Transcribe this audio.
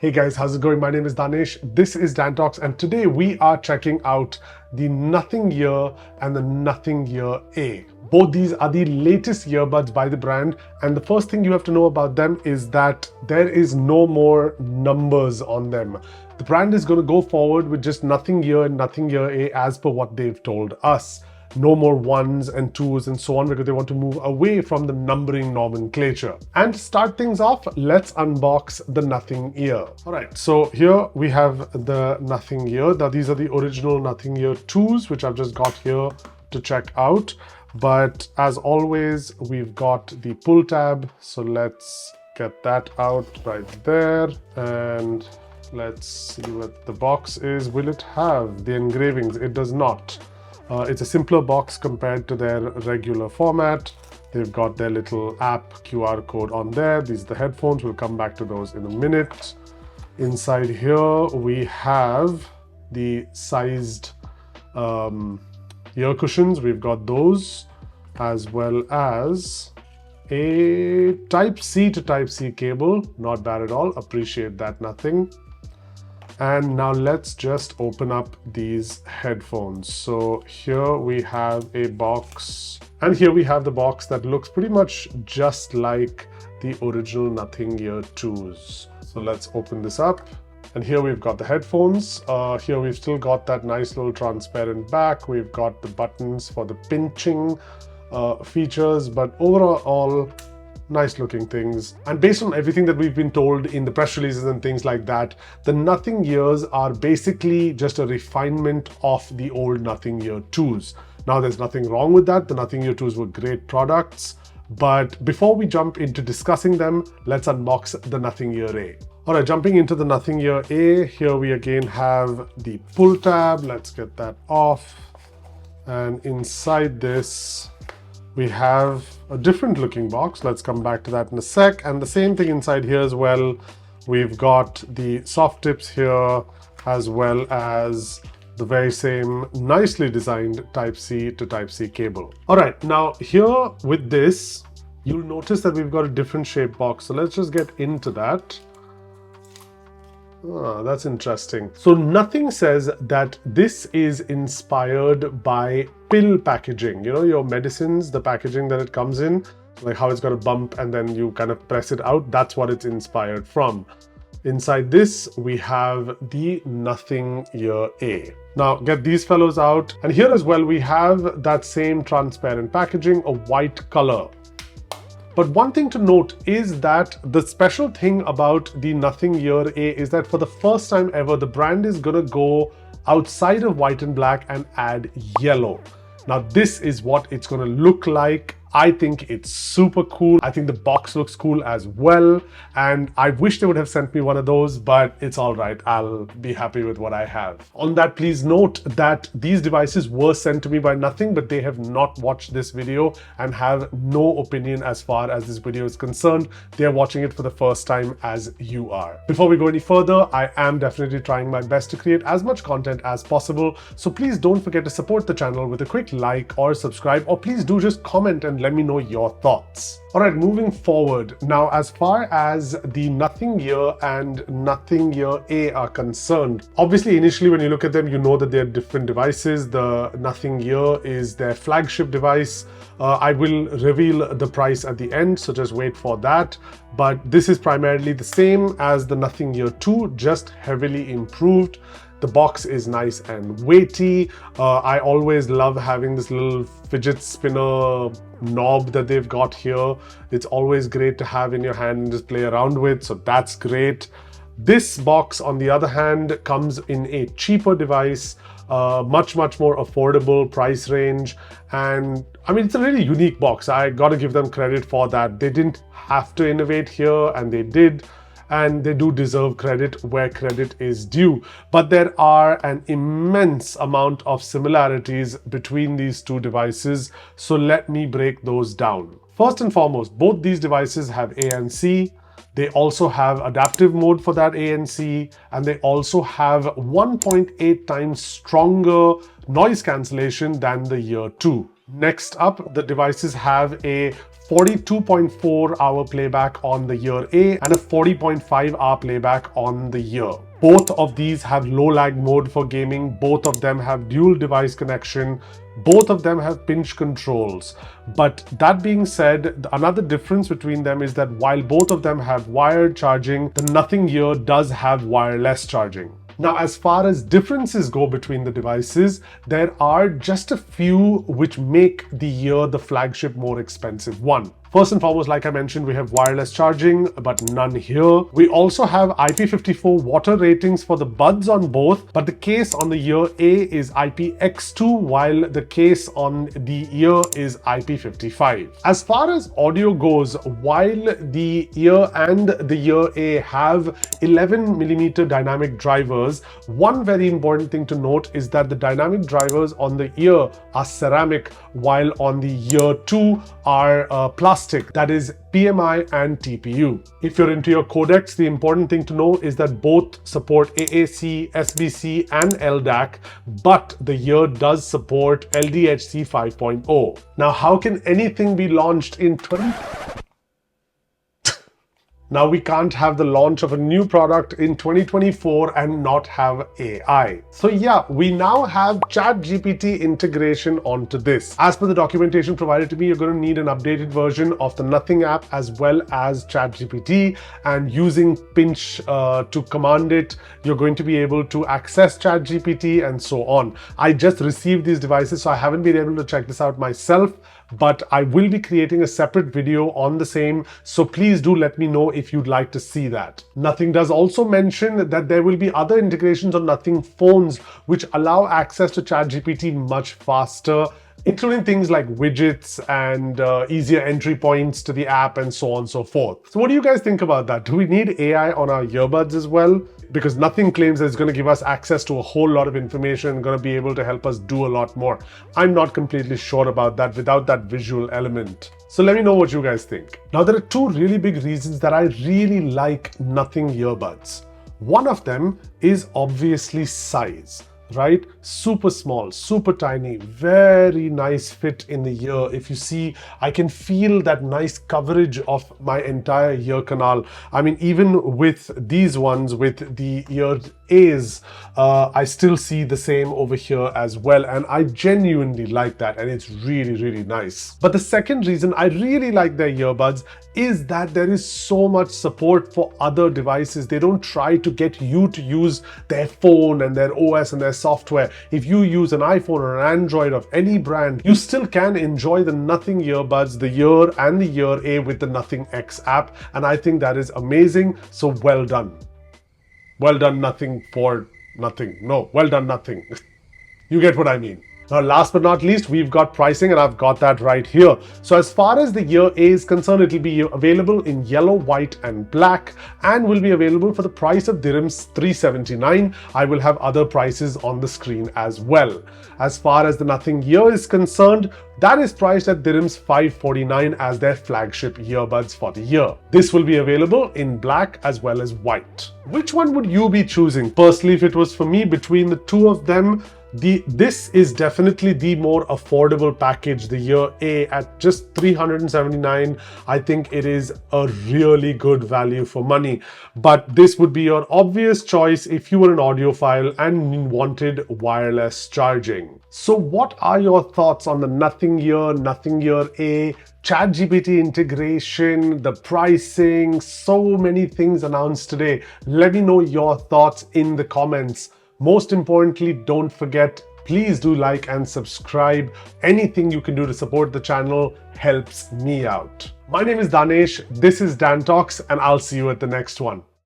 Hey guys, how's it going? My name is Daanesh. This is Dan Talks, and today we are checking out the Nothing Ear and the Nothing Ear A. Both these are the latest earbuds by the brand, and the first thing you have to know about them is that there is no more numbers on them. The brand is going to go forward with just Nothing Ear and Nothing Ear A as per what they've told us. No more ones and twos and so on, because they want to move away from the numbering nomenclature. And to start things off, let's unbox the Nothing Ear. All right, so here we have the Nothing Ear. Now these are the original Nothing Ear 2s, which I've just got here to check out. But as always, we've got the pull tab. So let's get that out right there. And let's see what the box is. Will it have the engravings? It does not. It's a simpler box compared to their regular format. They've got their little app QR code on there. These are the headphones. We'll come back to those in a minute. Inside here, we have the sized ear cushions. We've got those, as well as a Type-C to Type-C cable. Not bad at all. Appreciate that, nothing. And now let's just open up these headphones. So here we have a box, and here we have the box that looks pretty much just like the original Nothing Ear 2s. So let's open this up. And here we've got the headphones. Here we've still got that nice little transparent back. We've got the buttons for the pinching features, but overall, nice looking things. And based on everything that we've been told in the press releases and things like that, the Nothing Ears are basically just a refinement of the old Nothing Ear 2s. Now there's nothing wrong with that. The Nothing Ear 2s were great products. But before we jump into discussing them, let's unbox the Nothing Ear A. All right, jumping into the Nothing Ear A, here we again have the pull tab. Let's get that off. And inside this, we have a different looking box. Let's come back to that in a sec. And the same thing inside here as well. We've got the soft tips here, as well as the very same nicely designed Type-C to Type-C cable. All right, now here with this, you'll notice that we've got a different shaped box. So let's just get into that. That's interesting. So nothing says that this is inspired by pill packaging. You know, your medicines, the packaging that it comes in, like how it's got a bump and then you kind of press it out. That's what it's inspired from. Inside this, we have the Nothing Ear A. Now get these fellows out. And here as well, we have that same transparent packaging, a white color. But one thing to note is that the special thing about the Nothing Ear A is that for the first time ever, the brand is gonna go outside of white and black and add yellow. Now this is what it's gonna look like. I think it's super cool. I think the box looks cool as well. And I wish they would have sent me one of those, but it's all right. I'll be happy with what I have. On that, please note that these devices were sent to me by Nothing, but they have not watched this video and have no opinion as far as this video is concerned. They're watching it for the first time as you are. Before we go any further, I am definitely trying my best to create as much content as possible. So please don't forget to support the channel with a quick like or subscribe, or please do just comment and let me know your thoughts. All right, moving forward. Now, as far as the Nothing Ear and Nothing Ear A are concerned, obviously initially when you look at them, you know that they're different devices. The Nothing Ear is their flagship device. I will reveal the price at the end, so just wait for that. But this is primarily the same as the Nothing Ear 2, just heavily improved. The box is nice and weighty. I always love having this little fidget spinner knob that they've got here. It's always great to have in your hand and just play around with, so that's great. This box, on the other hand, comes in a cheaper device, much more affordable price range. And I mean, it's a really unique box. I gotta give them credit for that. They didn't have to innovate here, and they did. And they do deserve credit where credit is due. But there are an immense amount of similarities between these two devices, so let me break those down. First and foremost, both these devices have ANC. They also have adaptive mode for that ANC, and they also have 1.8 times stronger noise cancellation than the Ear 2. Next up, the devices have a 42.4-hour playback on the Ear A and a 40.5-hour playback on the Ear. Both of these have low lag mode for gaming. Both of them have dual device connection. Both of them have pinch controls. But that being said, another difference between them is that while both of them have wired charging, the Nothing Ear does have wireless charging. Now, as far as differences go between the devices, there are just a few which make the Ear the flagship more expensive one. First and foremost, like I mentioned, we have wireless charging, but none here. We also have IP54 water ratings for the buds on both, but the case on the Ear A is IPX2, while the case on the Ear is IP55. As far as audio goes, while the Ear and the Ear A have 11mm dynamic drivers, one very important thing to note is that the dynamic drivers on the Ear are ceramic, while on the Ear 2 are plastic. That is PMI and TPU. If you're into your codecs, the important thing to know is that both support AAC, SBC, and LDAC, but the Ear does support LDHC 5.0. Now, how can anything be launched in 20? Now, we can't have the launch of a new product in 2024 and not have AI. So yeah, we now have Chat GPT integration onto this. As per the documentation provided to me, you're going to need an updated version of the Nothing app as well as Chat GPT, and using Pinch to command it, you're going to be able to access Chat GPT and so on. I just received these devices, so I haven't been able to check this out myself, but I will be creating a separate video on the same, so please do let me know if you'd like to see that. Nothing does also mention that there will be other integrations on Nothing phones which allow access to ChatGPT much faster, including things like widgets and easier entry points to the app and so on and so forth. So what do you guys think about that? Do we need AI on our earbuds as well? Because Nothing claims that it's going to give us access to a whole lot of information and going to be able to help us do a lot more. I'm not completely sure about that without that visual element. So let me know what you guys think. Now, there are two really big reasons that I really like Nothing earbuds. One of them is obviously size. Right? Super small, super tiny, very nice fit in the ear. If you see, I can feel that nice coverage of my entire ear canal. I mean, even with these ones, with the Ear A's, I still see the same over here as well. And I genuinely like that. And it's really, really nice. But the second reason I really like their earbuds is that there is so much support for other devices. They don't try to get you to use their phone and their OS and their software. If you use an iPhone or an Android of any brand, you still can enjoy the Nothing earbuds, the Ear and the Ear A with the Nothing X app. And I think that is amazing. So well done. Well done, Nothing for nothing. No, well done, Nothing. You get what I mean. Now, last but not least, we've got pricing, and I've got that right here. So as far as the Ear A is concerned, it'll be available in yellow, white, and black, and will be available for the price of dirhams 379. I will have other prices on the screen as well. As far as the Nothing Ear is concerned, that is priced at dirhams 549 as their flagship earbuds for the year. This will be available in black as well as white. Which one would you be choosing? Personally, if it was for me, between the two of them, this is definitely the more affordable package, the Ear A at just 379. I think it is a really good value for money. But this would be your obvious choice if you were an audiophile and wanted wireless charging. So what are your thoughts on the Nothing Ear, Nothing Ear A, Chat GPT integration, the pricing, so many things announced today? Let me know your thoughts in the comments. Most importantly, don't forget, please do like and subscribe. Anything you can do to support the channel helps me out. My name is Daanesh, this is Dan Talks, and I'll see you at the next one.